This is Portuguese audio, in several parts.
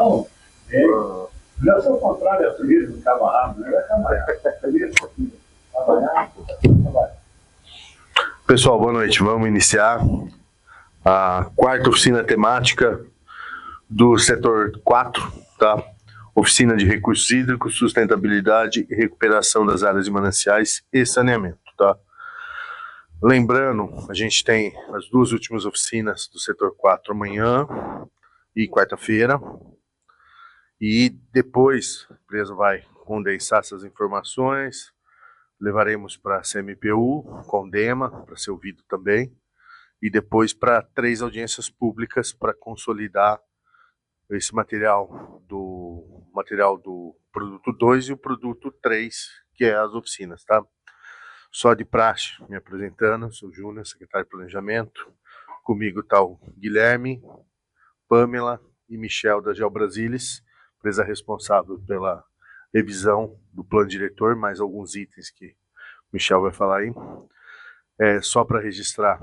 Não, não é o contrário, é turismo, camarada, não é camarada. Trabalhar. Pessoal, boa noite. Vamos iniciar a quarta oficina temática do setor 4, tá? Oficina de recursos hídricos, sustentabilidade e recuperação das áreas de mananciais e saneamento, tá? Lembrando, a gente tem as duas últimas oficinas do setor 4 amanhã e quarta-feira. E depois a empresa vai condensar essas informações, levaremos para a CMPU, Condema, para ser ouvido também, e depois para 3 audiências públicas para consolidar esse material do produto 2 e o produto 3, que é as oficinas, tá? Só de praxe, me apresentando, sou Júnior, secretário de Planejamento. Comigo está o Guilherme, Pamela e Michel da GeoBrasilis, empresa responsável pela revisão do plano diretor, mais alguns itens que o Michel vai falar aí. Só para registrar,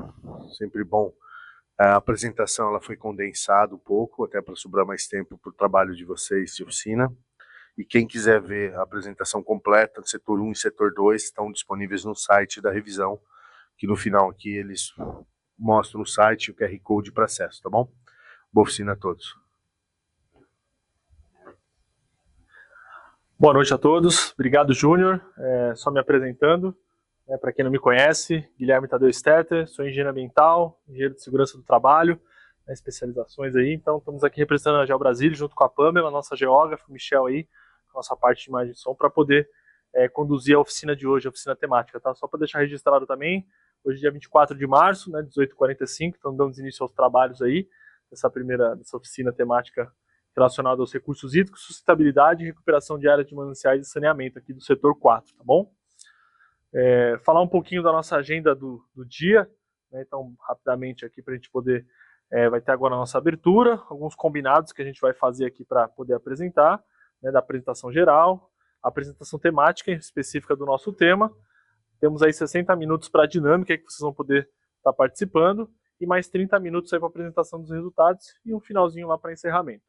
sempre bom, a apresentação ela foi condensada um pouco, até para sobrar mais tempo para o trabalho de vocês de oficina. E quem quiser ver a apresentação completa do setor 1 e setor 2 estão disponíveis no site da revisão, que no final aqui eles mostram o site e o QR Code para acesso, tá bom? Boa oficina a todos. Boa noite a todos. Obrigado, Júnior. Só me apresentando. Para quem não me conhece, Guilherme Tadeu Stetter, sou engenheiro ambiental, engenheiro de segurança do trabalho, especializações aí. Então, estamos aqui representando a GeoBrasilis junto com a Pamela, nossa geógrafa, o Michel aí, nossa parte de imagem e som, para poder conduzir a oficina de hoje, a oficina temática, tá? Só para deixar registrado também, hoje dia 24 de março, né, 18h45, então damos início aos trabalhos aí, dessa oficina temática relacionada aos recursos hídricos, sustentabilidade e recuperação de áreas de mananciais e saneamento aqui do setor 4, tá bom? Falar um pouquinho da nossa agenda do dia, né, então rapidamente aqui para a gente poder, vai ter agora a nossa abertura, alguns combinados que a gente vai fazer aqui para poder apresentar, né, da apresentação geral, a apresentação temática específica do nosso tema, temos aí 60 minutos para a dinâmica que vocês vão poder estar participando, e mais 30 minutos aí para a apresentação dos resultados, e um finalzinho lá para encerramento.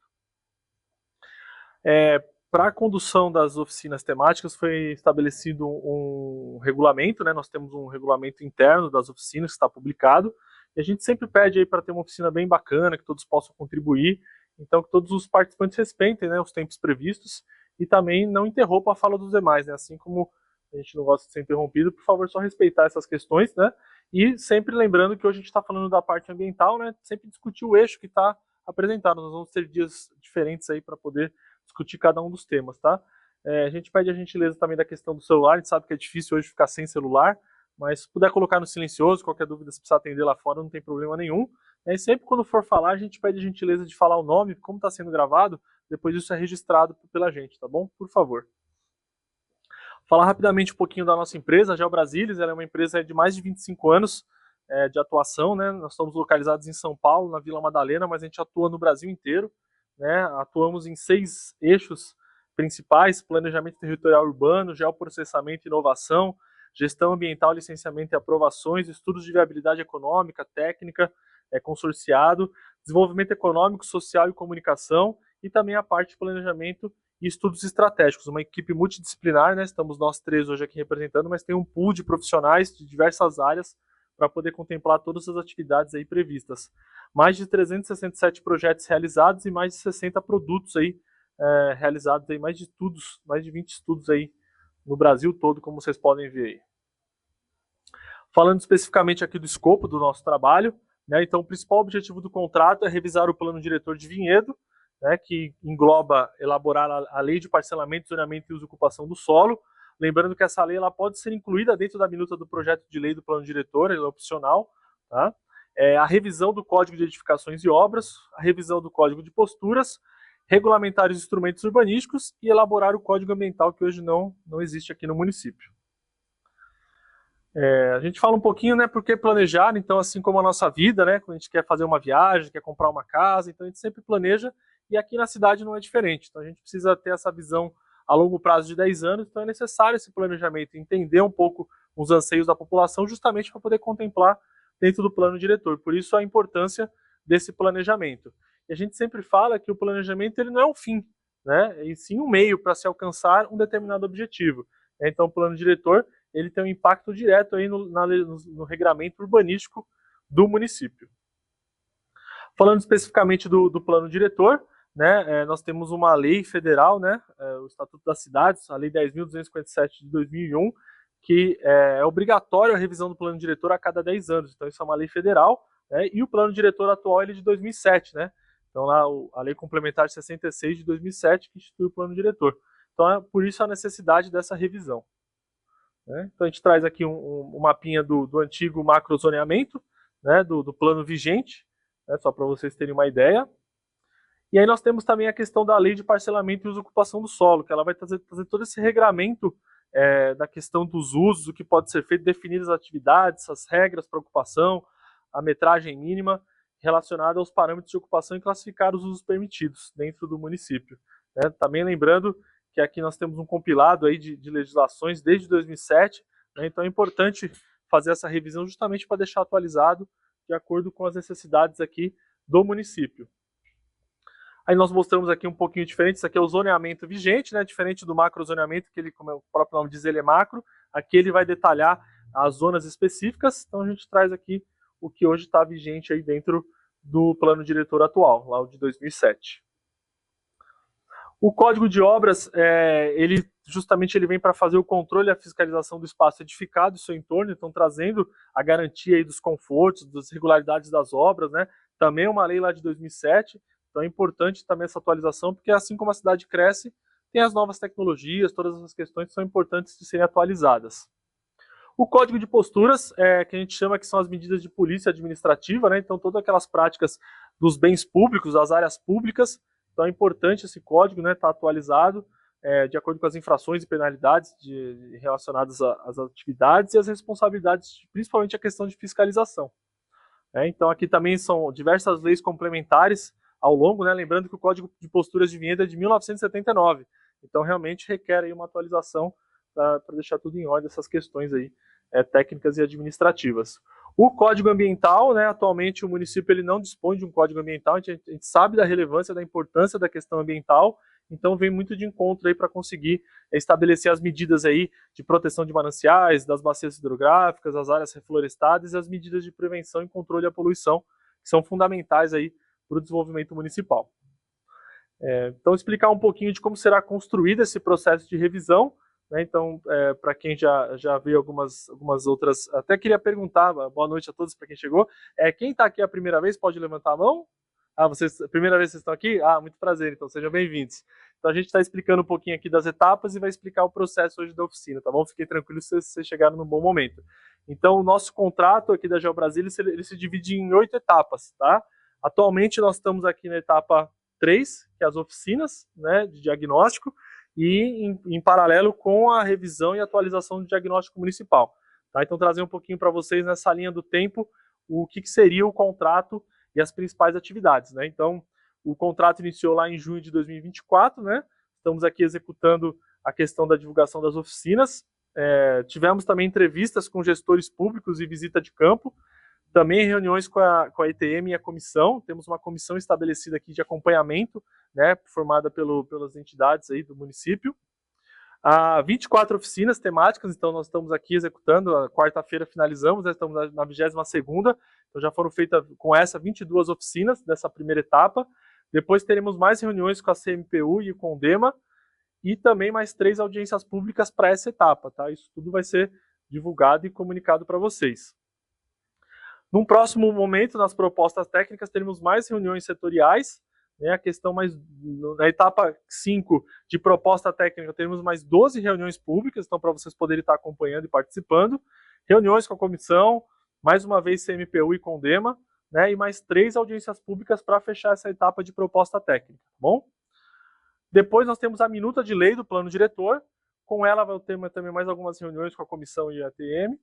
Para a condução das oficinas temáticas foi estabelecido um regulamento, né? Nós temos um regulamento interno das oficinas que está publicado, e a gente sempre pede aí para ter uma oficina bem bacana, que todos possam contribuir, então que todos os participantes respeitem, né, os tempos previstos e também não interrompam a fala dos demais, né? Assim como a gente não gosta de ser interrompido, por favor, só respeitar essas questões, né? E sempre lembrando que hoje a gente está falando da parte ambiental, né? Sempre discutir o eixo que está apresentado. Nós vamos ter dias diferentes aí para poder discutir cada um dos temas, tá? A gente pede a gentileza também da questão do celular, a gente sabe que é difícil hoje ficar sem celular, mas se puder colocar no silencioso, qualquer dúvida se precisar atender lá fora, não tem problema nenhum. E sempre quando for falar, a gente pede a gentileza de falar o nome, como está sendo gravado, depois isso é registrado pela gente, tá bom? Por favor. Falar rapidamente um pouquinho da nossa empresa, a GeoBrasilis, ela é uma empresa de mais de 25 anos de atuação, né? Nós estamos localizados em São Paulo, na Vila Madalena, mas a gente atua no Brasil inteiro, né? Atuamos em 6 eixos principais: planejamento territorial urbano, geoprocessamento e inovação, gestão ambiental, licenciamento e aprovações, estudos de viabilidade econômica, técnica, consorciado, desenvolvimento econômico, social e comunicação, e também a parte de planejamento e estudos estratégicos, uma equipe multidisciplinar, né? Estamos nós 3 hoje aqui representando, mas tem um pool de profissionais de diversas áreas para poder contemplar todas as atividades aí previstas. Mais de 367 projetos realizados e mais de 60 produtos aí realizados, aí, mais de 20 estudos aí no Brasil todo, como vocês podem ver aí. Falando especificamente aqui do escopo do nosso trabalho, né, então o principal objetivo do contrato é revisar o plano diretor de vinhedo, né, que engloba elaborar a lei de parcelamento, zoneamento e uso e ocupação do solo. Lembrando que essa lei ela pode ser incluída dentro da minuta do projeto de lei do plano diretor, ela é opcional, tá? A revisão do Código de Edificações e Obras, a revisão do Código de Posturas, regulamentar os instrumentos urbanísticos e elaborar o Código Ambiental, que hoje não existe aqui no município. A gente fala um pouquinho, né, por que planejar, então assim como a nossa vida, né, quando a gente quer fazer uma viagem, quer comprar uma casa, então a gente sempre planeja, e aqui na cidade não é diferente, então a gente precisa ter essa visão a longo prazo de 10 anos, então é necessário esse planejamento, entender um pouco os anseios da população, justamente para poder contemplar dentro do plano diretor, por isso a importância desse planejamento. E a gente sempre fala que o planejamento ele não é um fim, né? E sim um meio para se alcançar um determinado objetivo. Então, o plano diretor ele tem um impacto direto aí no regramento urbanístico do município. Falando especificamente do plano diretor, né, nós temos uma lei federal, né, o Estatuto das Cidades, a Lei 10.257 de 2001, que é obrigatório a revisão do plano diretor a cada 10 anos. Então, isso é uma lei federal, né, e o plano diretor atual ele é de 2007, né? Então, lá a Lei Complementar 66 de 2007, que institui o plano diretor. Então, por isso a necessidade dessa revisão. Né? Então, a gente traz aqui um mapinha do antigo macrozoneamento, né, do plano vigente, né, só para vocês terem uma ideia. E aí nós temos também a questão da lei de parcelamento e uso e ocupação do solo, que ela vai trazer todo esse regramento da questão dos usos, o que pode ser feito, definir as atividades, as regras para ocupação, a metragem mínima relacionada aos parâmetros de ocupação e classificar os usos permitidos dentro do município. Né? Também lembrando que aqui nós temos um compilado aí de legislações desde 2007, né? Então é importante fazer essa revisão justamente para deixar atualizado de acordo com as necessidades aqui do município. Aí nós mostramos aqui um pouquinho diferente, isso aqui é o zoneamento vigente, né? Diferente do macrozoneamento, que ele, como o próprio nome diz, ele é macro, aqui ele vai detalhar as zonas específicas, então a gente traz aqui o que hoje está vigente aí dentro do plano diretor atual, lá o de 2007. O Código de Obras, ele justamente ele vem para fazer o controle e a fiscalização do espaço edificado e seu entorno, então trazendo a garantia aí dos confortos, das regularidades das obras, né? Também uma lei lá de 2007, então é importante também essa atualização, porque assim como a cidade cresce, tem as novas tecnologias, todas essas questões são importantes de serem atualizadas. O Código de Posturas, que a gente chama que são as medidas de polícia administrativa, né? Então todas aquelas práticas dos bens públicos, das áreas públicas, então é importante esse código, né, estar atualizado de acordo com as infrações e penalidades relacionadas às atividades e as responsabilidades, principalmente a questão de fiscalização. Então aqui também são diversas leis complementares ao longo, né, lembrando que o Código de Posturas de Vinhedo é de 1979, então realmente requer aí uma atualização para deixar tudo em ordem, essas questões aí técnicas e administrativas. O Código Ambiental, né, atualmente o município ele não dispõe de um Código Ambiental, a gente sabe da relevância, da importância da questão ambiental, então vem muito de encontro aí para conseguir estabelecer as medidas aí de proteção de mananciais, das bacias hidrográficas, as áreas reflorestadas e as medidas de prevenção e controle à poluição, que são fundamentais aí para o desenvolvimento municipal. Então explicar um pouquinho de como será construído esse processo de revisão. Então, para quem já viu algumas outras, até queria perguntar, boa noite a todos para quem chegou, quem está aqui a primeira vez pode levantar a mão? Vocês, primeira vez que vocês estão aqui? Muito prazer, então sejam bem-vindos. Então a gente está explicando um pouquinho aqui das etapas e vai explicar o processo hoje da oficina, tá bom? Fiquem tranquilos se vocês chegaram num bom momento. Então o nosso contrato aqui da GeoBrasília, ele se divide em 8 etapas, tá? Atualmente nós estamos aqui na etapa 3, que é as oficinas, né, de diagnóstico, e em paralelo com a revisão e atualização do diagnóstico municipal. Tá? Então, trazer um pouquinho para vocês nessa linha do tempo o que seria o contrato e as principais atividades. Né? Então, o contrato iniciou lá em junho de 2024, né? Estamos aqui executando a questão da divulgação das oficinas, tivemos também entrevistas com gestores públicos e visita de campo, também reuniões com a ETM e a comissão, temos uma comissão estabelecida aqui de acompanhamento, né, formada pelas entidades aí do município. 24 oficinas temáticas, então nós estamos aqui executando, a quarta-feira finalizamos, né, estamos na 22ª, então já foram feitas com essa 22 oficinas dessa primeira etapa, depois teremos mais reuniões com a CMPU e com o CONDEMA, e também mais 3 audiências públicas para essa etapa, tá? Isso tudo vai ser divulgado e comunicado para vocês. Num próximo momento, nas propostas técnicas, teremos mais reuniões setoriais, né, a questão mais, na etapa 5 de proposta técnica, teremos mais 12 reuniões públicas, então para vocês poderem estar acompanhando e participando, reuniões com a comissão, mais uma vez CMPU e CONDEMA, né, e mais 3 audiências públicas para fechar essa etapa de proposta técnica, tá bom? Depois nós temos a minuta de lei do plano diretor, com ela vai ter também mais algumas reuniões com a comissão e a ATM,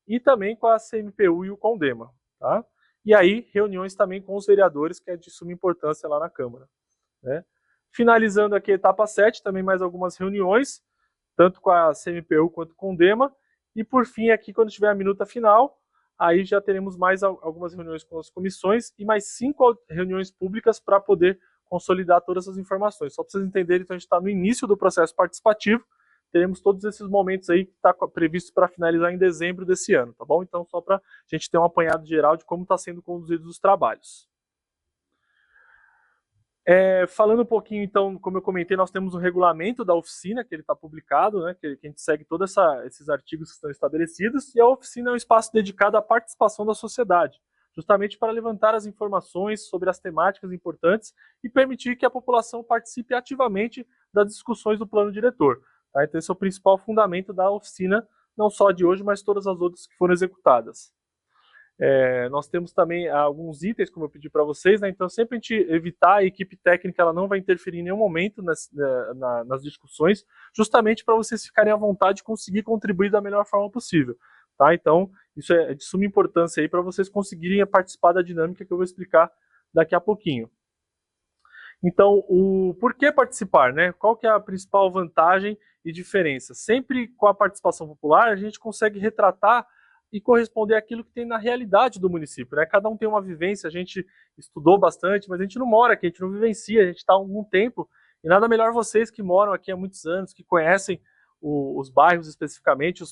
e também com a CMPU e o CONDEMA, tá? E aí, reuniões também com os vereadores, que é de suma importância lá na Câmara. Né? Finalizando aqui a etapa 7, também mais algumas reuniões, tanto com a CMPU quanto com o CONDEMA, e por fim aqui, quando tiver a minuta final, aí já teremos mais algumas reuniões com as comissões e mais 5 reuniões públicas para poder consolidar todas essas informações. Só para vocês entenderem, então a gente está no início do processo participativo, teremos todos esses momentos aí que está previsto para finalizar em dezembro desse ano, tá bom? Então só para a gente ter um apanhado geral de como está sendo conduzidos os trabalhos. Falando um pouquinho, então, como eu comentei, nós temos o regulamento da oficina, que ele está publicado, né, que a gente segue todos esses artigos que estão estabelecidos, e a oficina é um espaço dedicado à participação da sociedade, justamente para levantar as informações sobre as temáticas importantes e permitir que a população participe ativamente das discussões do plano diretor. Tá? Então esse é o principal fundamento da oficina, não só de hoje, mas todas as outras que foram executadas. Nós temos também alguns itens, como eu pedi para vocês, né? Então sempre a gente evitar, a equipe técnica ela não vai interferir em nenhum momento nas discussões, justamente para vocês ficarem à vontade e conseguir contribuir da melhor forma possível. Tá? Então isso é de suma importância para vocês conseguirem participar da dinâmica que eu vou explicar daqui a pouquinho. Então, por que participar, né? Qual que é a principal vantagem e diferença? Sempre com a participação popular, a gente consegue retratar e corresponder àquilo que tem na realidade do município, né? Cada um tem uma vivência, a gente estudou bastante, mas a gente não mora aqui, a gente não vivencia, a gente está há algum tempo, e nada melhor vocês que moram aqui há muitos anos, que conhecem os bairros especificamente,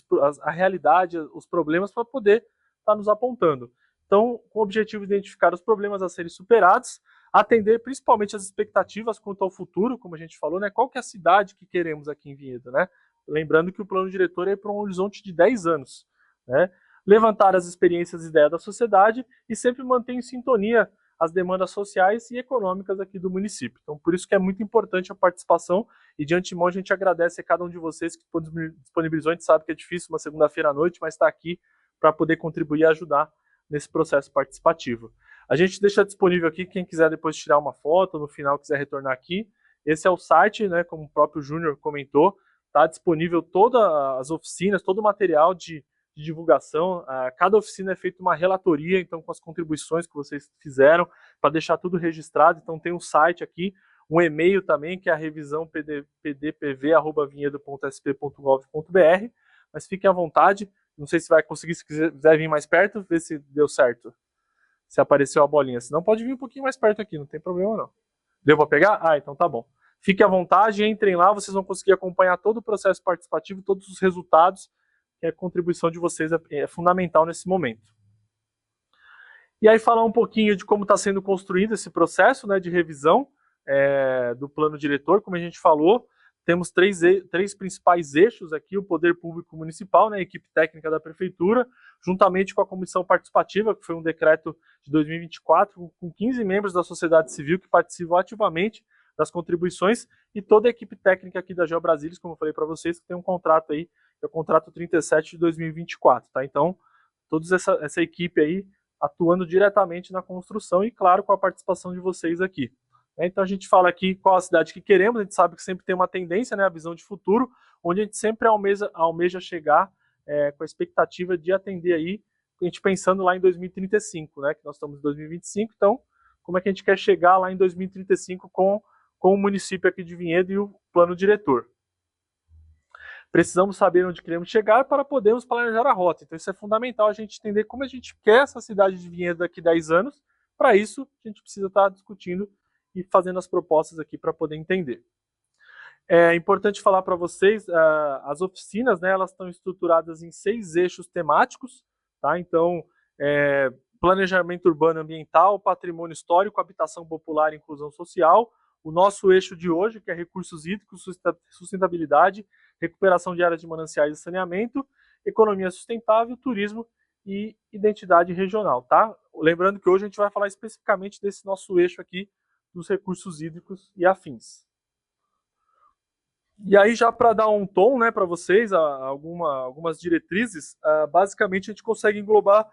a realidade, os problemas, para poder estar nos apontando. Então, com o objetivo de identificar os problemas a serem superados, atender principalmente as expectativas quanto ao futuro, como a gente falou, né? Qual que é a cidade que queremos aqui em Vinhedo, né? Lembrando que o plano diretor é para um horizonte de 10 anos, né? Levantar as experiências e ideias da sociedade e sempre manter em sintonia as demandas sociais e econômicas aqui do município. Então, por isso que é muito importante a participação e de antemão a gente agradece a cada um de vocês que disponibilizou. A gente sabe que é difícil uma segunda-feira à noite, mas está aqui para poder contribuir e ajudar nesse processo participativo. A gente deixa disponível aqui, quem quiser depois tirar uma foto, no final quiser retornar aqui. Esse é o site, né, como o próprio Júnior comentou, está disponível todas as oficinas, todo o material de divulgação. Cada oficina é feita uma relatoria, então com as contribuições que vocês fizeram, para deixar tudo registrado. Então tem um site aqui, um e-mail também, que é a revisão pdpv@vinhedo.sp.gov.br, mas fiquem à vontade, não sei se vai conseguir, se quiser vir mais perto, ver se deu certo, se apareceu a bolinha, senão pode vir um pouquinho mais perto aqui, não tem problema não. Deu para pegar? Ah, então tá bom. Fiquem à vontade, entrem lá, vocês vão conseguir acompanhar todo o processo participativo, todos os resultados, que a contribuição de vocês é fundamental nesse momento. E aí falar um pouquinho de como está sendo construído esse processo, né, de revisão do plano diretor. Como a gente falou, temos três principais eixos aqui: o poder público municipal, né, a equipe técnica da prefeitura, juntamente com a comissão participativa, que foi um decreto de 2024, com 15 membros da sociedade civil que participam ativamente das contribuições, e toda a equipe técnica aqui da GeoBrasília, como eu falei para vocês, que tem um contrato aí, que é o contrato 37 de 2024, tá? Então, toda essa equipe aí atuando diretamente na construção e, claro, com a participação de vocês aqui. Então, a gente fala aqui qual a cidade que queremos, a gente sabe que sempre tem uma tendência, né, a visão de futuro, onde a gente sempre almeja chegar com a expectativa de atender aí, a gente pensando lá em 2035, né, que nós estamos em 2025, então, como é que a gente quer chegar lá em 2035 com o município aqui de Vinhedo e o plano diretor. Precisamos saber onde queremos chegar para podermos planejar a rota. Então isso é fundamental, a gente entender como a gente quer essa cidade de Vinhedo daqui a 10 anos. Para isso, a gente precisa estar discutindo e fazendo as propostas aqui para poder entender. É importante falar para vocês, as oficinas, né, elas estão estruturadas em 6 eixos temáticos, tá? Então, planejamento urbano ambiental, patrimônio histórico, habitação popular e inclusão social. O nosso eixo de hoje, que é recursos hídricos, sustentabilidade, recuperação de áreas de mananciais e saneamento, economia sustentável, turismo e identidade regional, tá? Lembrando que hoje a gente vai falar especificamente desse nosso eixo aqui, dos recursos hídricos e afins. E aí, já para dar um tom, né, para vocês, algumas diretrizes, basicamente a gente consegue englobar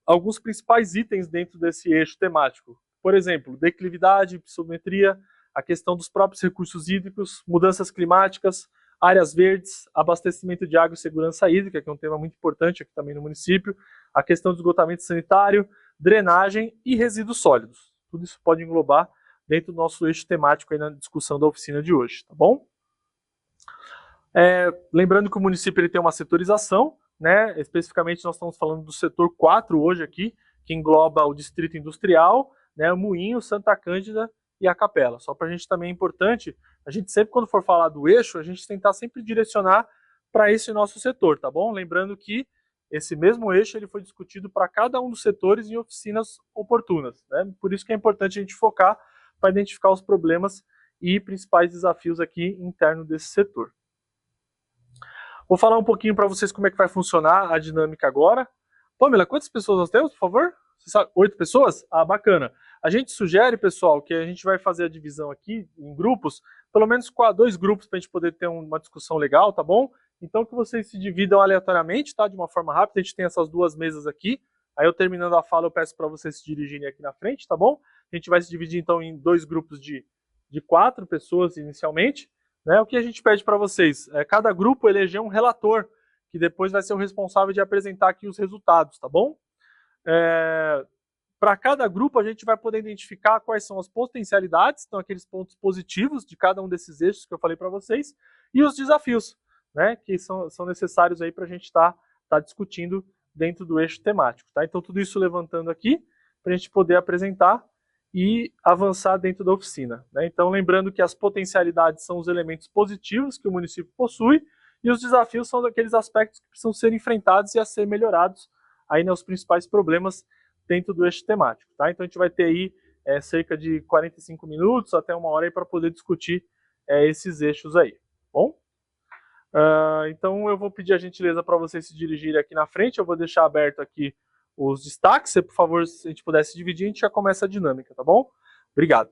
alguns principais itens dentro desse eixo temático. Por exemplo, declividade, psometria, a questão dos próprios recursos hídricos, mudanças climáticas, áreas verdes, abastecimento de água e segurança hídrica, que é um tema muito importante aqui também no município, a questão do esgotamento sanitário, drenagem e resíduos sólidos. Tudo isso pode englobar dentro do nosso eixo temático aí na discussão da oficina de hoje, tá bom? Lembrando que o município ele tem uma setorização, né? Especificamente nós estamos falando do setor 4 hoje aqui, que engloba o Distrito Industrial, né, o Moinho, Santa Cândida e a Capela. Só para a gente também é importante, a gente sempre quando for falar do eixo, a gente tentar sempre direcionar para esse nosso setor, tá bom? Lembrando que esse mesmo eixo ele foi discutido para cada um dos setores em oficinas oportunas, né? Por isso que é importante a gente focar para identificar os problemas e principais desafios aqui internos desse setor. Vou falar um pouquinho para vocês como é que vai funcionar a dinâmica agora. Pamela, quantas pessoas nós temos, por favor? Você sabe, 8 pessoas? Ah, bacana. A gente sugere, pessoal, que a gente vai fazer a divisão aqui em grupos, pelo menos com 2 grupos para a gente poder ter uma discussão legal, tá bom? Então que vocês se dividam aleatoriamente, tá? De uma forma rápida, a gente tem essas 2 mesas aqui. Aí eu terminando a fala, eu peço para vocês se dirigirem aqui na frente, tá bom? A gente vai se dividir então em 2 grupos de 4 pessoas inicialmente. Né? O que a gente pede para vocês é cada grupo eleger um relator, que depois vai ser o responsável de apresentar aqui os resultados, tá bom? Para cada grupo a gente vai poder identificar quais são as potencialidades, então aqueles pontos positivos de cada um desses eixos que eu falei para vocês, e os desafios, né, que são necessários aí para a gente estar discutindo dentro do eixo temático. Tá? Então tudo isso levantando aqui, para a gente poder apresentar e avançar dentro da oficina. Né? Então lembrando que as potencialidades são os elementos positivos que o município possui, e os desafios são aqueles aspectos que precisam ser enfrentados e a ser melhorados aí nos principais problemas dentro do eixo temático. Tá? Então a gente vai ter aí cerca de 45 minutos até 1 hora para poder discutir esses eixos aí. Bom? Então eu vou pedir a gentileza para vocês se dirigirem aqui na frente, eu vou deixar aberto aqui os destaques, se por favor, se a gente pudesse dividir, a gente já começa a dinâmica, tá bom? Obrigado.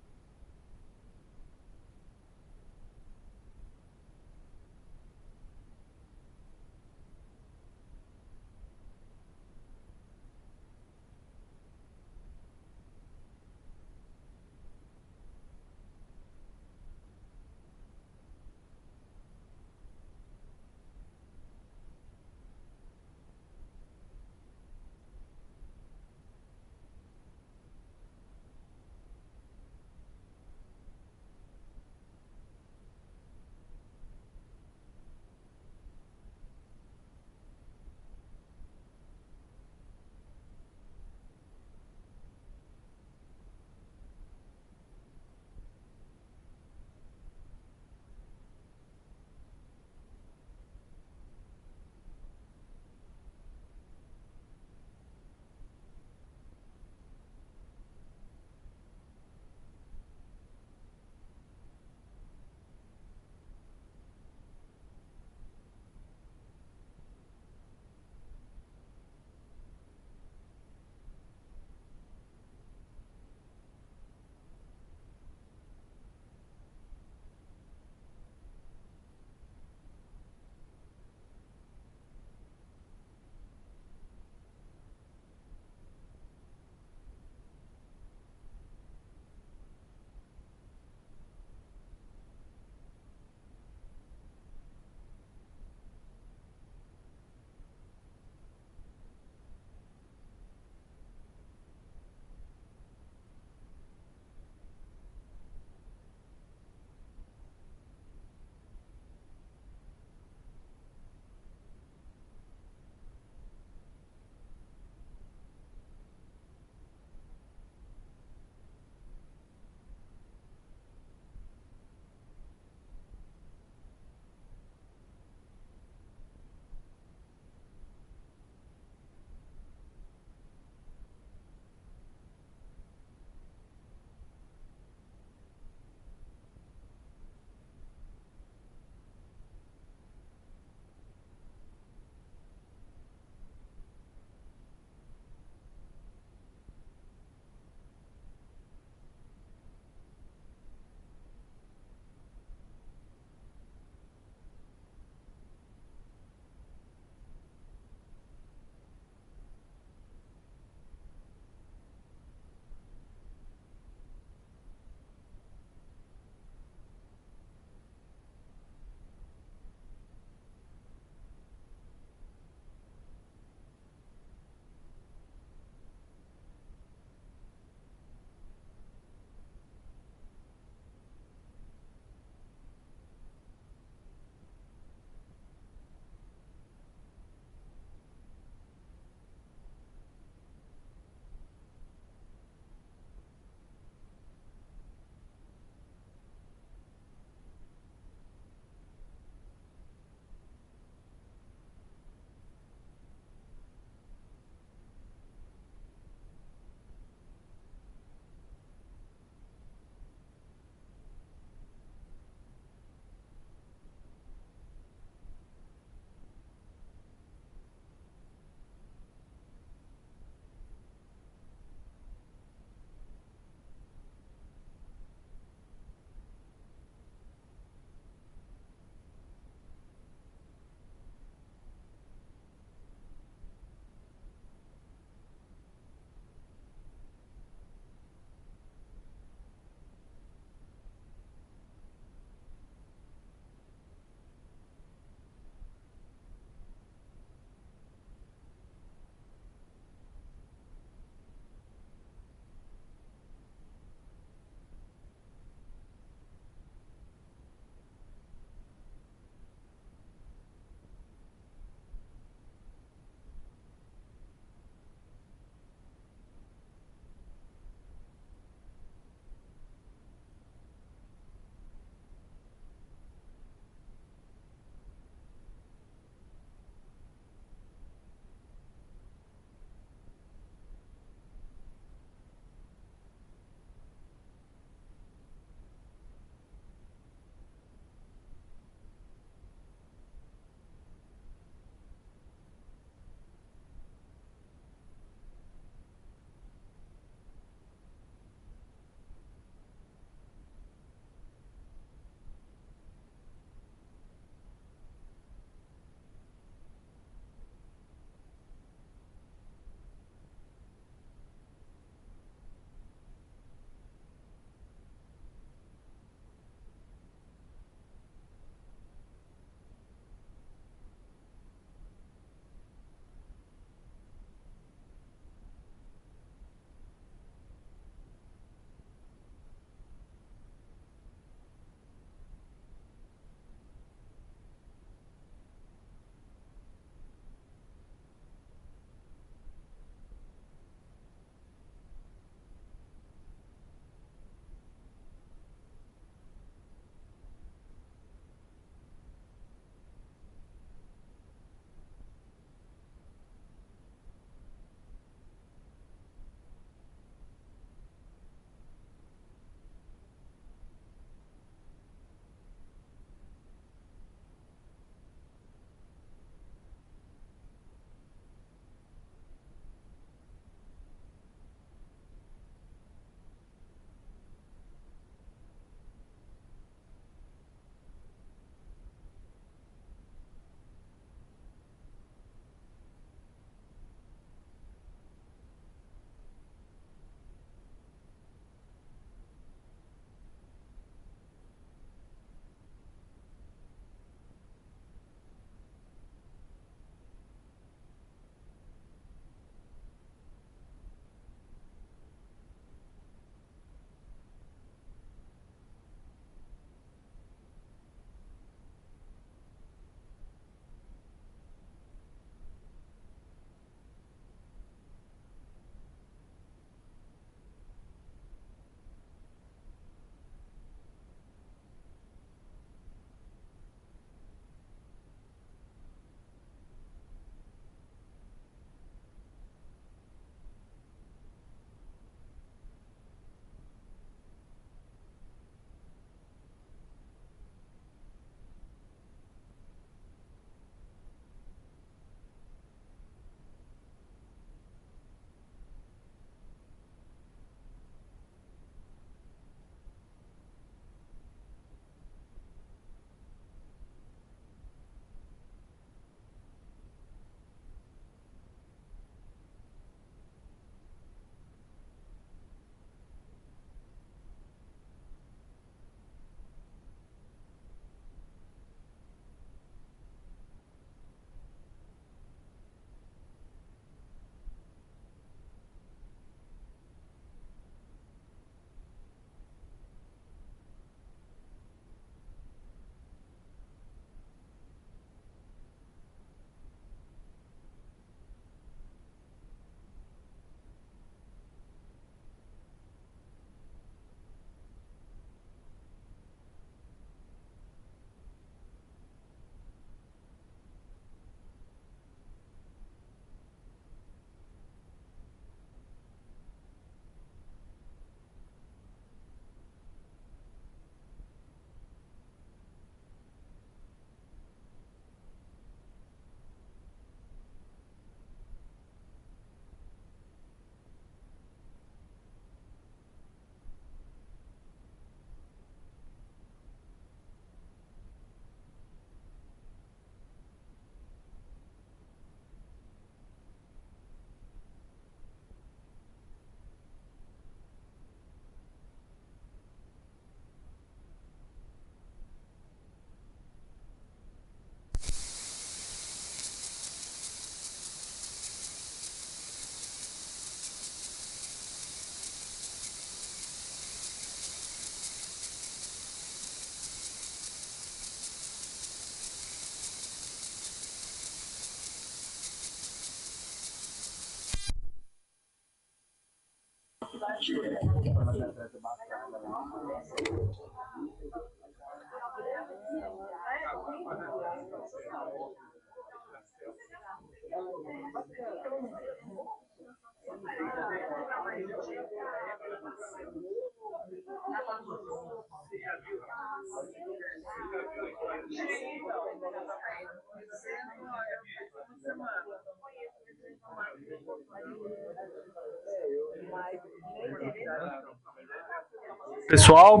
Pessoal,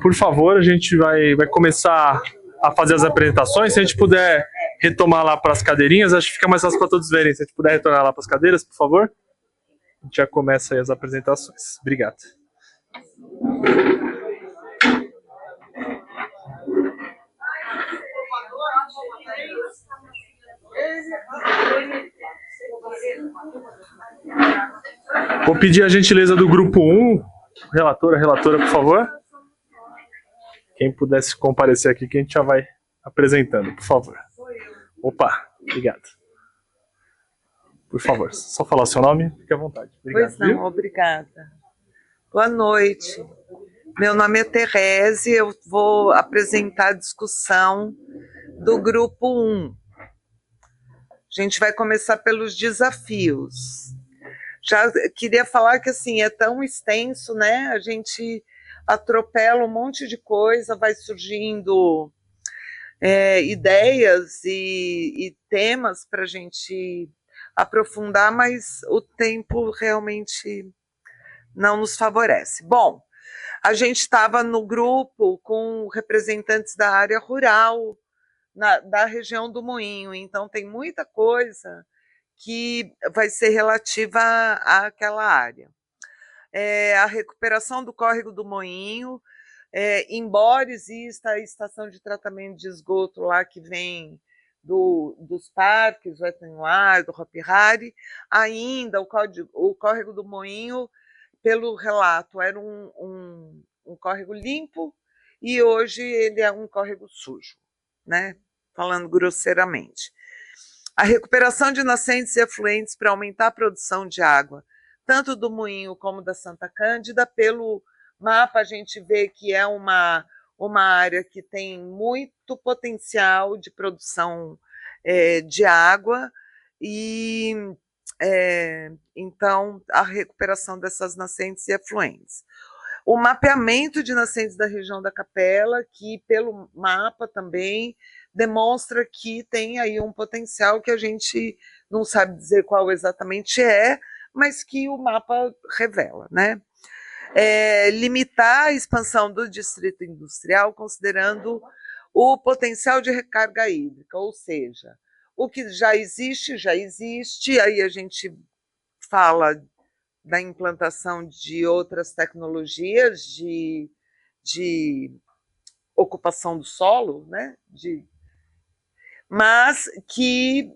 por favor, a gente vai começar a fazer as apresentações. Se a gente puder retomar lá para as cadeirinhas, acho que fica mais fácil para todos verem. Se a gente puder retornar lá para as cadeiras, por favor. A gente já começa aí as apresentações. Obrigado. Vou pedir a gentileza do grupo 1, relatora, por favor. Quem pudesse comparecer aqui, que a gente já vai apresentando, por favor. Opa, obrigado. Por favor, só falar o seu nome, fique à vontade. Obrigado, pois não, viu? Obrigada. Boa noite. Meu nome é Terese, eu vou apresentar a discussão do grupo 1. A gente vai começar pelos desafios. Já queria falar que assim, é tão extenso, né? A gente atropela um monte de coisa, vai surgindo ideias e temas para a gente aprofundar, mas o tempo realmente não nos favorece. Bom, a gente estava no grupo com representantes da área rural, da região do Moinho, então tem muita coisa que vai ser relativa àquela área. A recuperação do córrego do Moinho, embora exista a estação de tratamento de esgoto lá que vem dos parques, do Etanhuar, do Hopi Hari, ainda o córrego do Moinho, pelo relato, era um córrego limpo e hoje ele é um córrego sujo, né? Falando grosseiramente. A recuperação de nascentes e afluentes para aumentar a produção de água, tanto do Moinho como da Santa Cândida. Pelo mapa a gente vê que é uma área que tem muito potencial de produção de água e então a recuperação dessas nascentes e afluentes. O mapeamento de nascentes da região da Capela, que pelo mapa também demonstra que tem aí um potencial que a gente não sabe dizer qual exatamente mas que o mapa revela, né? Limitar a expansão do distrito industrial considerando o potencial de recarga hídrica, ou seja, o que já existe, aí a gente fala da implantação de outras tecnologias de ocupação do solo, né? Mas que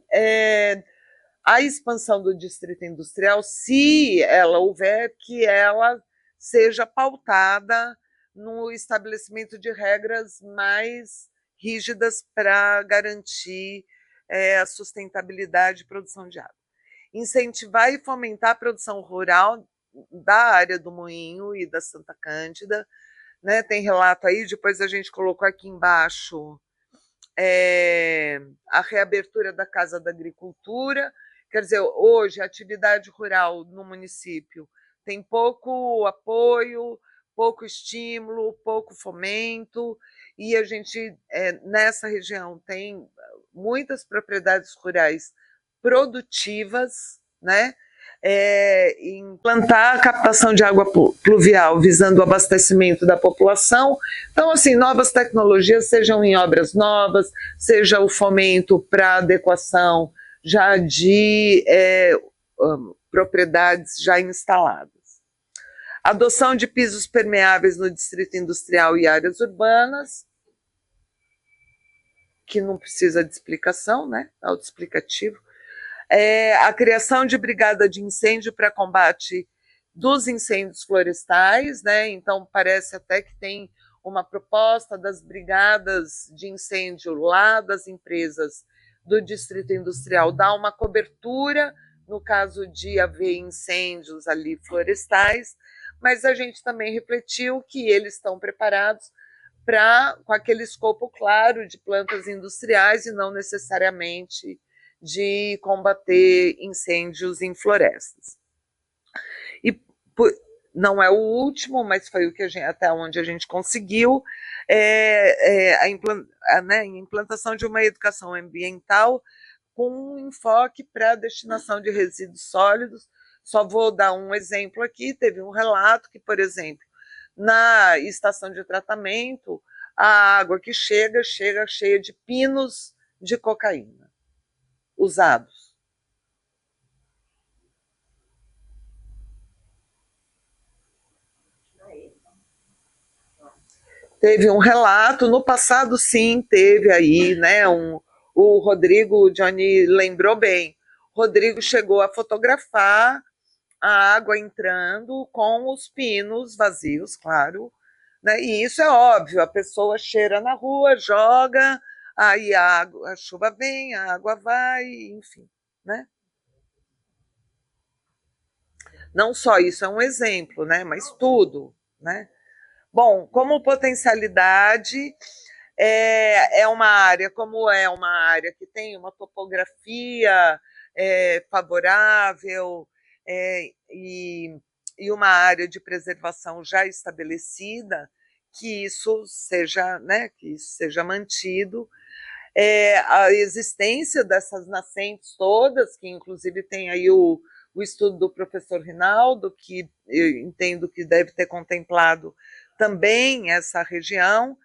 a expansão do distrito industrial, se ela houver, que ela seja pautada no estabelecimento de regras mais rígidas para garantir a sustentabilidade e produção de água. Incentivar e fomentar a produção rural da área do Moinho e da Santa Cândida, né? Tem relato aí, depois a gente colocou aqui embaixo a reabertura da Casa da Agricultura. Quer dizer, hoje a atividade rural no município tem pouco apoio, pouco estímulo, pouco fomento, e a gente, nessa região, tem muitas propriedades rurais produtivas, né? Implantar a captação de água pluvial visando o abastecimento da população. Então, assim, novas tecnologias, sejam em obras novas, seja o fomento para adequação já de propriedades já instaladas. Adoção de pisos permeáveis no distrito industrial e áreas urbanas, que não precisa de explicação, né? Autoexplicativo. A criação de brigada de incêndio para combate dos incêndios florestais, né? Então parece até que tem uma proposta das brigadas de incêndio lá das empresas do distrito industrial, dar uma cobertura no caso de haver incêndios ali florestais, mas a gente também refletiu que eles estão preparados com aquele escopo claro de plantas industriais e não necessariamente de combater incêndios em florestas. E não é o último, mas foi o que até onde a gente conseguiu, a implantação de uma educação ambiental com um enfoque para a destinação de resíduos sólidos. Só vou dar um exemplo aqui, teve um relato que, por exemplo, na estação de tratamento, a água que chega cheia de pinos de cocaína usados. Teve um relato, no passado sim, teve aí, né, o Rodrigo, o Johnny lembrou bem, Rodrigo chegou a fotografar a água entrando com os pinos vazios, claro, né? E isso é óbvio, a pessoa cheira na rua, joga, aí a chuva vem, a água vai, enfim, né? Não só isso, é um exemplo, né? Mas tudo, né? Bom, como potencialidade, é uma área, como é uma área que tem uma topografia favorável, e uma área de preservação já estabelecida, que isso seja, né, que isso seja mantido. A existência dessas nascentes todas, que inclusive tem aí o estudo do professor Rinaldo, que eu entendo que deve ter contemplado também essa região.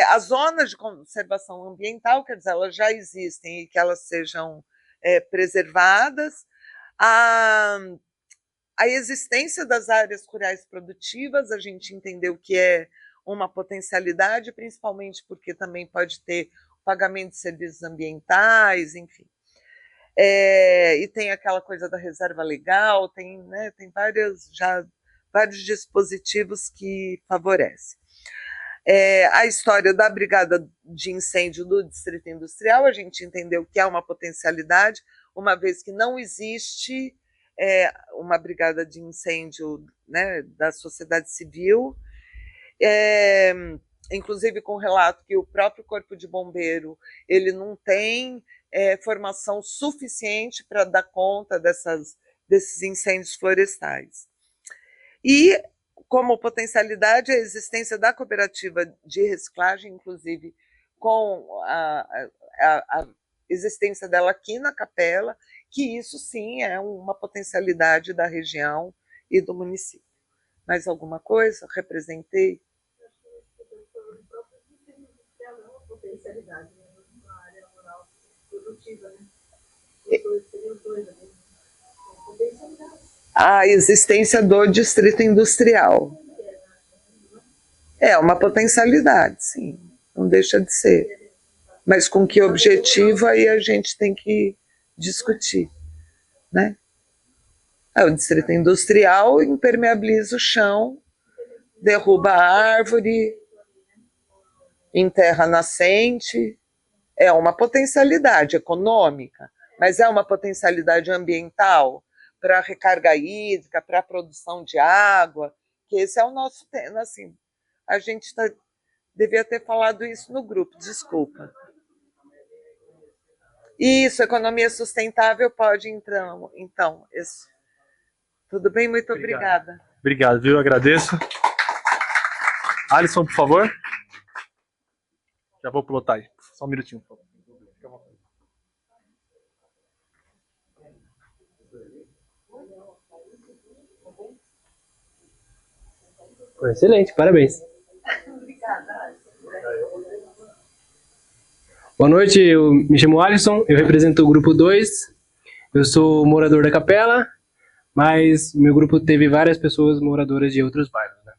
As zonas de conservação ambiental, quer dizer, elas já existem e que elas sejam preservadas. A existência das áreas rurais produtivas, a gente entendeu que é uma potencialidade, principalmente porque também pode ter o pagamento de serviços ambientais, enfim. E tem aquela coisa da reserva legal, tem vários dispositivos que favorecem. A história da brigada de incêndio do Distrito Industrial, a gente entendeu que é uma potencialidade, uma vez que não existe uma brigada de incêndio, né, da sociedade civil, inclusive com relato que o próprio Corpo de Bombeiro ele não tem formação suficiente para dar conta desses incêndios florestais. E, como potencialidade, a existência da cooperativa de reciclagem, inclusive com a existência dela aqui na Capela, que isso sim é uma potencialidade da região e do município. Mais alguma coisa? Representei? Uma área rural produtiva, né? A existência do distrito industrial. É uma potencialidade, sim. Não deixa de ser. Mas com que objetivo aí a gente tem que discutir, né? O distrito industrial impermeabiliza o chão, derruba a árvore, enterra nascente. É uma potencialidade econômica, mas é uma potencialidade ambiental para a recarga hídrica, para a produção de água, que esse é o nosso tema. Assim, a gente devia ter falado isso no grupo, desculpa. Isso, economia sustentável pode entrar, então, isso. Tudo bem? Muito obrigada. Obrigado, viu? Agradeço. Alisson, por favor. Já vou plotar aí. Só um minutinho, por favor. Excelente, parabéns. Boa noite, eu me chamo Alisson, eu represento o grupo 2. Eu sou morador da Capela, mas meu grupo teve várias pessoas moradoras de outros bairros, né?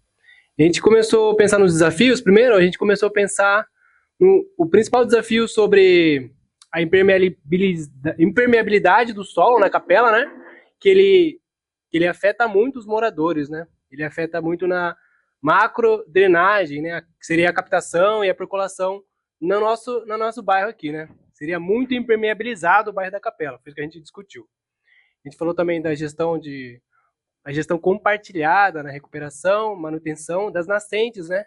A gente começou a pensar nos desafios. Primeiro, a gente começou a pensar o principal desafio sobre a impermeabilidade do solo na Capela, né? Que ele afeta muito os moradores, né? Ele afeta muito na macro drenagem, né? Que seria a captação e a percolação no nosso bairro aqui, né? Seria muito impermeabilizado o bairro da Capela, foi isso que a gente discutiu. A gente falou também da a gestão compartilhada na recuperação, manutenção das nascentes, né?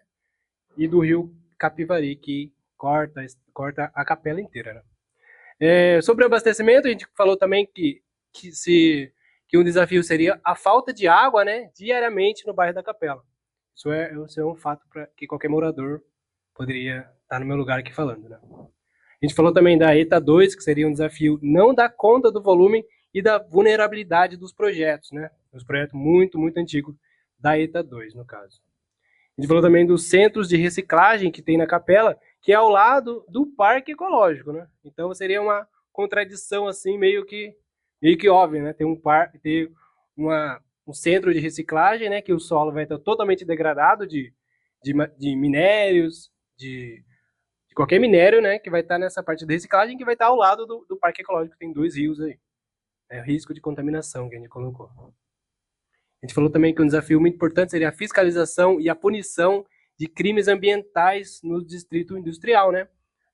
E do rio Capivari, que corta a capela inteira, né? Sobre o abastecimento, a gente falou também que um desafio seria a falta de água, né, diariamente no bairro da Capela. Isso é um fato que qualquer morador poderia estar no meu lugar aqui falando, né? A gente falou também da ETA 2, que seria um desafio não dar conta do volume e da vulnerabilidade dos projetos, né? Os projetos muito, muito antigos da ETA 2, no caso. A gente falou também dos centros de reciclagem que tem na Capela, que é ao lado do parque ecológico, né? Então seria uma contradição assim meio que óbvia, né? Ter um centro de reciclagem, né? Que o solo vai estar totalmente degradado de minérios, de qualquer minério, né? Que vai estar nessa parte de reciclagem, que vai estar ao lado do parque ecológico, tem 2 rios aí. É o risco de contaminação que a gente colocou. A gente falou também que um desafio muito importante seria a fiscalização e a punição de crimes ambientais no distrito industrial, né?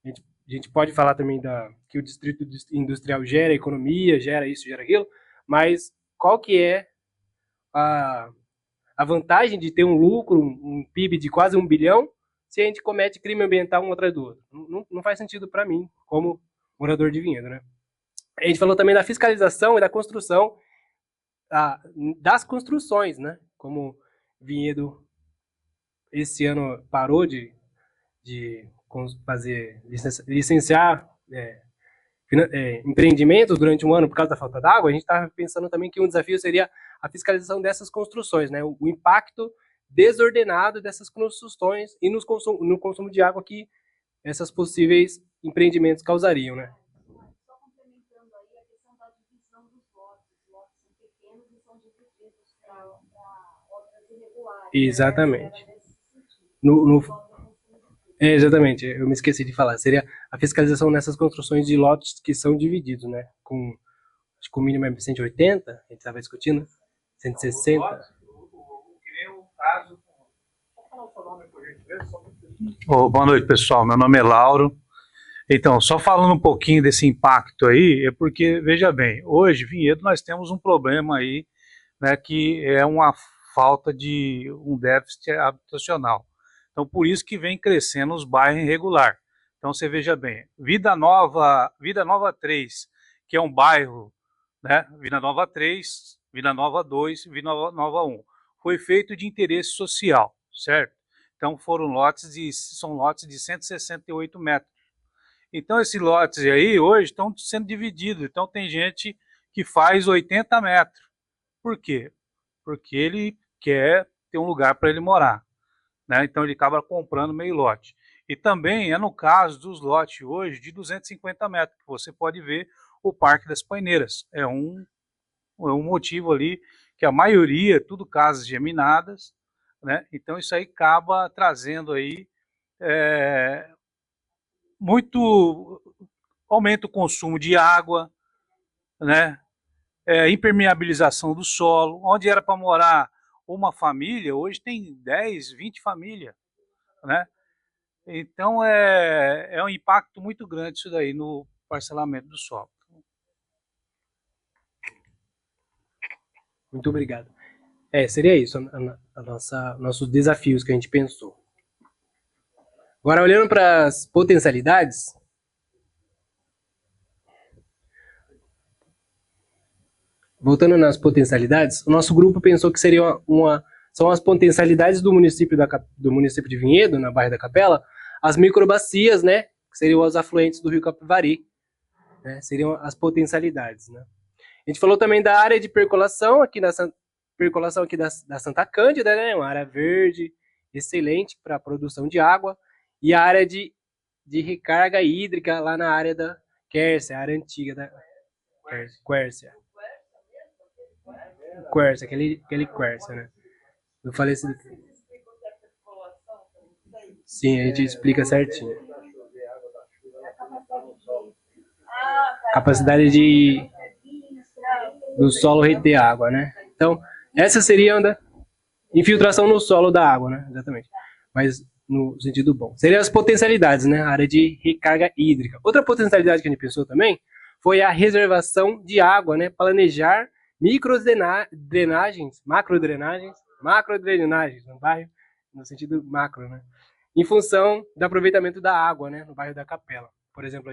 A gente pode falar também que o distrito industrial gera economia, gera isso, gera aquilo, mas qual que é a vantagem de ter um lucro, um PIB de quase 1 bilhão, se a gente comete crime ambiental um atrás do outro? Não faz sentido para mim, como morador de Vinhedo, né? A gente falou também da fiscalização e da construção das construções, né? Como Vinhedo esse ano parou de licenciar empreendimentos durante um ano por causa da falta d'água, a gente estava pensando também que um desafio seria a fiscalização dessas construções, né? O impacto desordenado dessas construções e no consumo de água que essas possíveis empreendimentos causariam, né? Só complementando aí a questão da divisão dos lotes. Os lotes são pequenos e são divididos para obras irregulares. Exatamente. Era nesse sentido. Exatamente, eu me esqueci de falar. Seria a fiscalização nessas construções de lotes que são divididos, né? Acho que o mínimo é 180, a gente estava discutindo, 160. Que nem o caso. Vou falar o seu nome por gentileza, só para Boa noite, pessoal. Meu nome é Lauro. Então, só falando um pouquinho desse impacto aí, é porque, veja bem, hoje, Vinhedo, nós temos um problema aí, né, que é uma falta de um déficit habitacional. Então, por isso que vem crescendo os bairros irregulares. Então, você veja bem, Vida Nova 3, que é um bairro, né, Vida Nova 3, Vida Nova 2, Vida Nova 1, foi feito de interesse social, certo? Então, são lotes de 168 metros. Então, esses lotes aí, hoje, estão sendo divididos. Então, tem gente que faz 80 metros. Por quê? Porque ele quer ter um lugar para ele morar, né? Então, ele acaba comprando meio lote. E também é no caso dos lotes hoje de 250 metros, que você pode ver o Parque das Paineiras. É um motivo ali que a maioria, tudo casas geminadas, né? Então, isso aí acaba trazendo aí muito aumenta o consumo de água, né? Impermeabilização do solo. Onde era para morar uma família, hoje tem 10, 20 famílias, né? Então é um impacto muito grande isso daí no parcelamento do solo. Muito obrigado. Seria isso, nossos desafios que a gente pensou. Agora, olhando para as potencialidades, voltando nas potencialidades, o nosso grupo pensou que são as potencialidades do município de Vinhedo, na Baía da Capela, as microbacias, né, que seriam os afluentes do rio Capivari, né, seriam as potencialidades, né. A gente falou também da área de percolação aqui da Santa Cândida, né, uma área verde, excelente para a produção de água, e a área de recarga hídrica lá na área da Quércia, a área antiga da Quércia. Quércia, aquele Quércia, né? Eu falei assim. Sim, a gente explica certinho. Capacidade do solo reter água, né? Então, essa seria a infiltração no solo da água, né? Exatamente. Mas no sentido bom. Seriam as potencialidades, né? A área de recarga hídrica. Outra potencialidade que a gente pensou também foi a reservação de água, né? Planejar microdrenagens, macrodrenagens no bairro, no sentido macro, né? Em função do aproveitamento da água, né? No bairro da Capela. Por exemplo,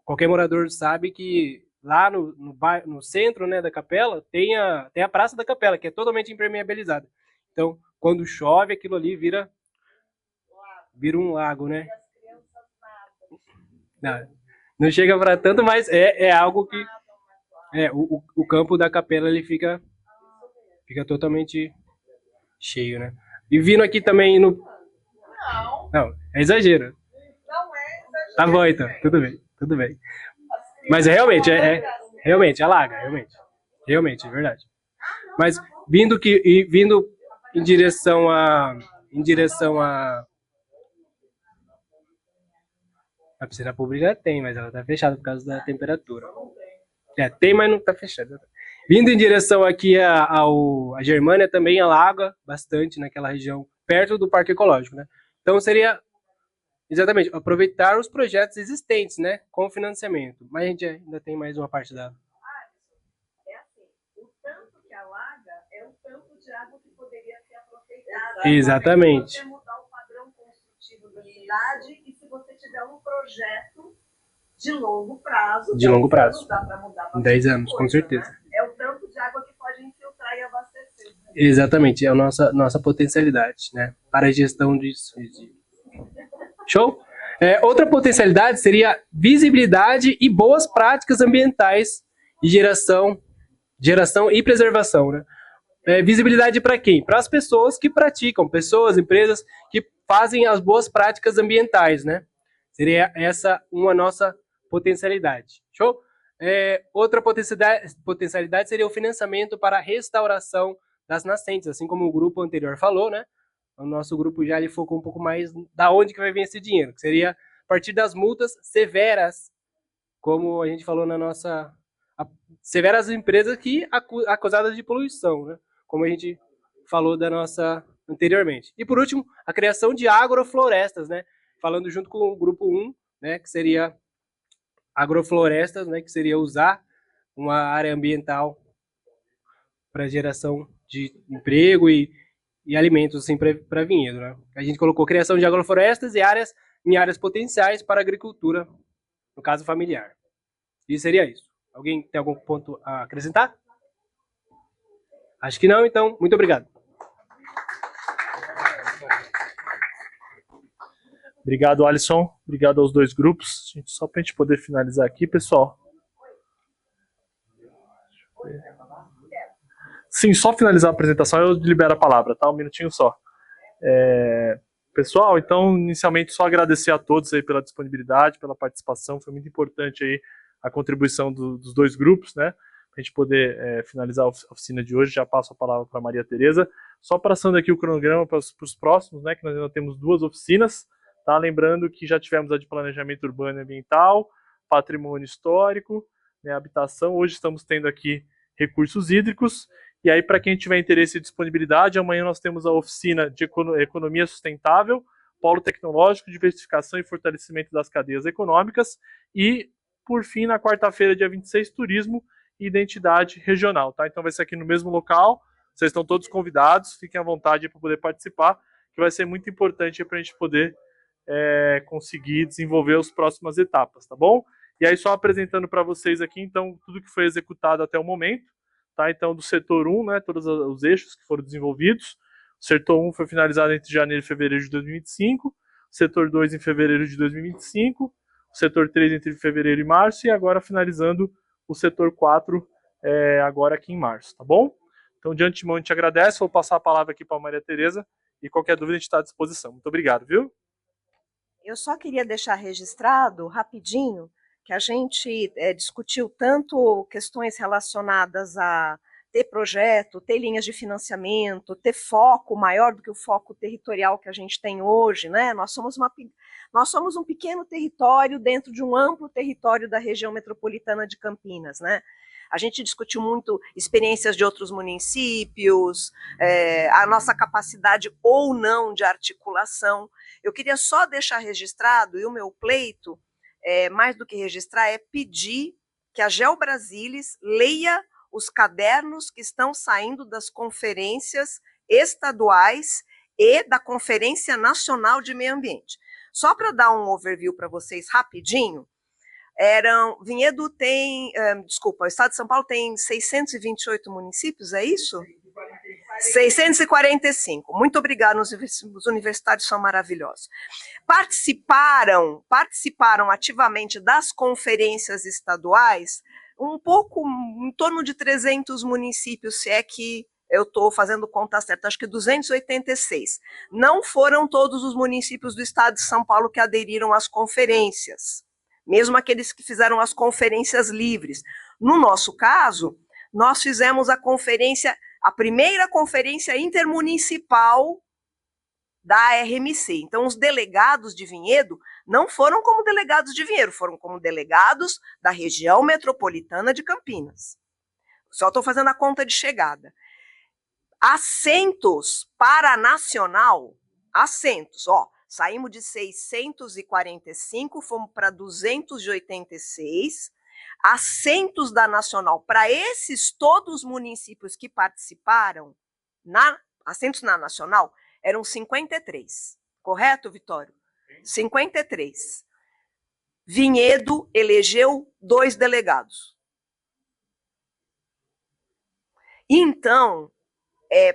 qualquer morador sabe que lá no centro, né, da Capela tem a Praça da Capela, que é totalmente impermeabilizada. Então, quando chove, aquilo ali vira um lago, né? Não chega para tanto, mas é algo que o campo da Capela ele fica totalmente cheio, né? E vindo aqui também não, é exagero. Não é exagero. Tá bom, então, tudo bem. Mas realmente alaga, realmente, é verdade. Mas vindo em direção a a piscina pública tem, mas ela tá fechada por causa da temperatura. Tem, mas não tá fechada. Vindo em direção aqui a Germânia também alaga bastante naquela região, perto do Parque Ecológico, né? Então seria exatamente aproveitar os projetos existentes, né, com financiamento. Mas a gente ainda tem mais uma parte da... É assim, o tanto que alaga é o tanto de água que poderia ser aproveitada. Exatamente. Se você mudar o padrão construtivo da cidade e se você tiver um projeto de longo prazo. De longo prazo. Dá para mudar 10 anos, com certeza. Né? É o tanto de água que pode infiltrar e abastecer. Né? Exatamente, é a nossa potencialidade, né, para a gestão disso. Show? Outra potencialidade seria visibilidade e boas práticas ambientais de geração e preservação, né? Visibilidade para quem? Para as pessoas que praticam, empresas que fazem as boas práticas ambientais, né? Seria essa uma nossa potencialidade. Show? Outra potencialidade seria o financiamento para a restauração das nascentes, assim como o grupo anterior falou, né? O nosso grupo já ele focou um pouco mais da onde que vai vir esse dinheiro, que seria a partir das multas severas, como a gente falou severas empresas que acusadas de poluição, né? Como a gente falou anteriormente. E por último, a criação de agroflorestas, né? Falando junto com o grupo 1, né, que seria agroflorestas, né, que seria usar uma área ambiental para geração de emprego e alimentos assim, para vinhedo. Né? A gente colocou criação de agroflorestas e em áreas potenciais para agricultura, no caso familiar. E seria isso. Alguém tem algum ponto a acrescentar? Acho que não, então, muito obrigado. Obrigado, Alisson. Obrigado aos dois grupos. Só para a gente poder finalizar aqui, pessoal. Sim, só finalizar a apresentação, eu libero a palavra, tá? Um minutinho só. Pessoal, então, inicialmente, só agradecer a todos aí pela disponibilidade, pela participação. Foi muito importante aí a contribuição dos dois grupos, né? Para a gente poder finalizar a oficina de hoje. Já passo a palavra para a Maria Tereza. Só passando aqui o cronograma para os próximos, né? Que nós ainda temos 2 oficinas. Tá? Lembrando que já tivemos a de planejamento urbano e ambiental, patrimônio histórico, né, habitação. Hoje estamos tendo aqui recursos hídricos. E aí, para quem tiver interesse e disponibilidade, amanhã nós temos a oficina de economia sustentável, polo tecnológico, diversificação e fortalecimento das cadeias econômicas. E, por fim, na quarta-feira, dia 26, turismo e identidade regional. Tá? Então vai ser aqui no mesmo local. Vocês estão todos convidados, fiquem à vontade para poder participar, que vai ser muito importante para a gente poder conseguir desenvolver as próximas etapas, tá bom? E aí só apresentando para vocês aqui, então, tudo que foi executado até o momento, tá? Então, do setor 1, né, todos os eixos que foram desenvolvidos, o setor 1 foi finalizado entre janeiro e fevereiro de 2025, o setor 2 em fevereiro de 2025, o setor 3 entre fevereiro e março, e agora finalizando o setor 4 agora aqui em março, tá bom? Então, de antemão, a gente agradece, vou passar a palavra aqui para a Maria Tereza, e qualquer dúvida a gente está à disposição. Muito obrigado, viu? Eu só queria deixar registrado, rapidinho, que a gente discutiu tanto questões relacionadas a ter projeto, ter linhas de financiamento, ter foco maior do que o foco territorial que a gente tem hoje, né? Nós somos um pequeno território dentro de um amplo território da região metropolitana de Campinas, né? A gente discutiu muito experiências de outros municípios, a nossa capacidade ou não de articulação. Eu queria só deixar registrado, e o meu pleito mais do que registrar, é pedir que a GeoBrasilis leia os cadernos que estão saindo das conferências estaduais e da Conferência Nacional de Meio Ambiente. Só para dar um overview para vocês rapidinho, Vinhedo tem, o estado de São Paulo tem 628 municípios, é isso? 645. Muito obrigada, os universitários são maravilhosos. Participaram ativamente das conferências estaduais, em torno de 300 municípios, se é que eu estou fazendo conta certa, acho que 286. Não foram todos os municípios do estado de São Paulo que aderiram às conferências, mesmo aqueles que fizeram as conferências livres. No nosso caso, nós fizemos a primeira conferência intermunicipal da RMC. Então, os delegados de Vinhedo não foram como delegados de Vinhedo, foram como delegados da região metropolitana de Campinas. Só estou fazendo a conta de chegada. Assentos para nacional, saímos de 645, fomos para 286, assentos da nacional, para esses todos os municípios que participaram, assentos na nacional, eram 53, correto, Vitório? 53. Vinhedo elegeu 2 delegados. Então,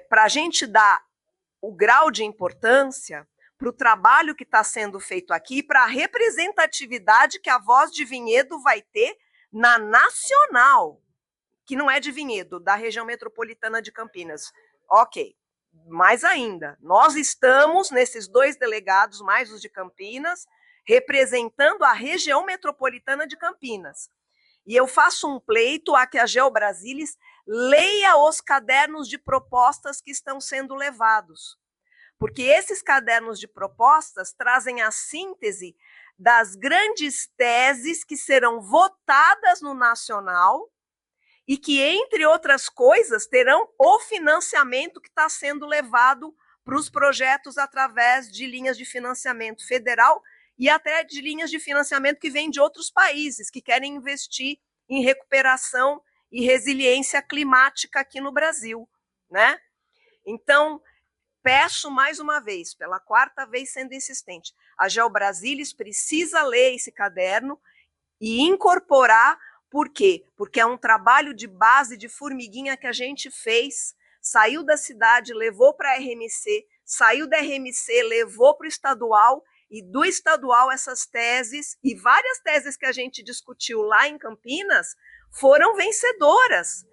para a gente dar o grau de importância para o trabalho que está sendo feito aqui, para a representatividade que a Voz de Vinhedo vai ter na nacional, que não é de Vinhedo, da região metropolitana de Campinas. Ok, mais ainda, nós estamos, nesses 2 delegados, mais os de Campinas, representando a região metropolitana de Campinas. E eu faço um pleito a que a GeoBrasilis leia os cadernos de propostas que estão sendo levados. Porque esses cadernos de propostas trazem a síntese das grandes teses que serão votadas no nacional e que, entre outras coisas, terão o financiamento que está sendo levado para os projetos através de linhas de financiamento federal e até de linhas de financiamento que vêm de outros países, que querem investir em recuperação e resiliência climática aqui no Brasil, né? Então, peço mais uma vez, pela 4ª vez sendo insistente, a GeoBrasilis precisa ler esse caderno e incorporar. Por quê? Porque é um trabalho de base, de formiguinha que a gente fez, saiu da cidade, levou para a RMC, saiu da RMC, levou para o estadual, e do estadual essas teses, e várias teses que a gente discutiu lá em Campinas, foram vencedoras,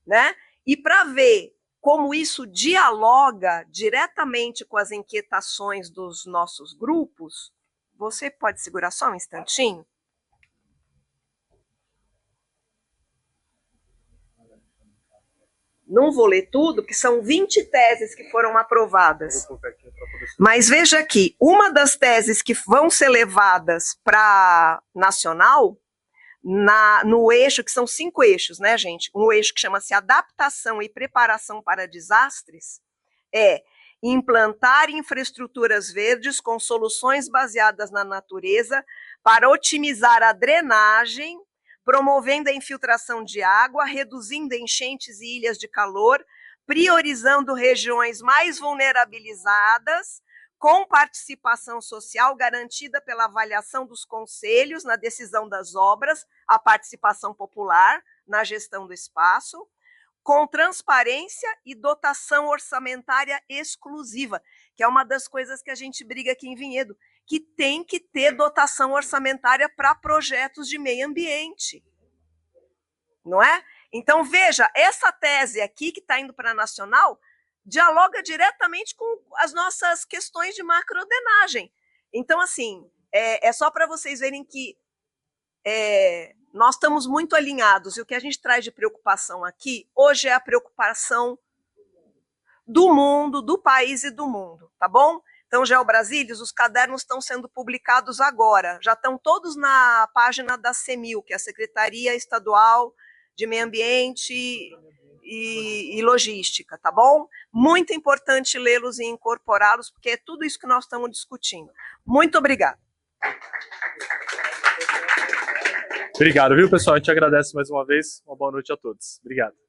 né? E para ver como isso dialoga diretamente com as inquietações dos nossos grupos, você pode segurar só um instantinho? Não vou ler tudo, porque são 20 teses que foram aprovadas. Mas veja aqui, uma das teses que vão ser levadas para nacional, no eixo, que são 5 eixos, né, gente? Um eixo que chama-se adaptação e preparação para desastres, é implantar infraestruturas verdes com soluções baseadas na natureza para otimizar a drenagem, promovendo a infiltração de água, reduzindo enchentes e ilhas de calor, priorizando regiões mais vulnerabilizadas, com participação social garantida pela avaliação dos conselhos na decisão das obras, a participação popular na gestão do espaço, com transparência e dotação orçamentária exclusiva, que é uma das coisas que a gente briga aqui em Vinhedo, que tem que ter dotação orçamentária para projetos de meio ambiente. Não é? Então, veja, essa tese aqui que está indo para a nacional dialoga diretamente com as nossas questões de macrodenagem. Então, assim, é só para vocês verem que nós estamos muito alinhados, e o que a gente traz de preocupação aqui, hoje é a preocupação do mundo, do país e do mundo, tá bom? Então, GeoBrasilis, os cadernos estão sendo publicados agora, já estão todos na página da CEMIL, que é a Secretaria Estadual de Meio Ambiente e Logística, tá bom? Muito importante lê-los e incorporá-los, porque é tudo isso que nós estamos discutindo. Muito obrigada. Obrigado, viu, pessoal? A gente agradece mais uma vez. Uma boa noite a todos. Obrigado.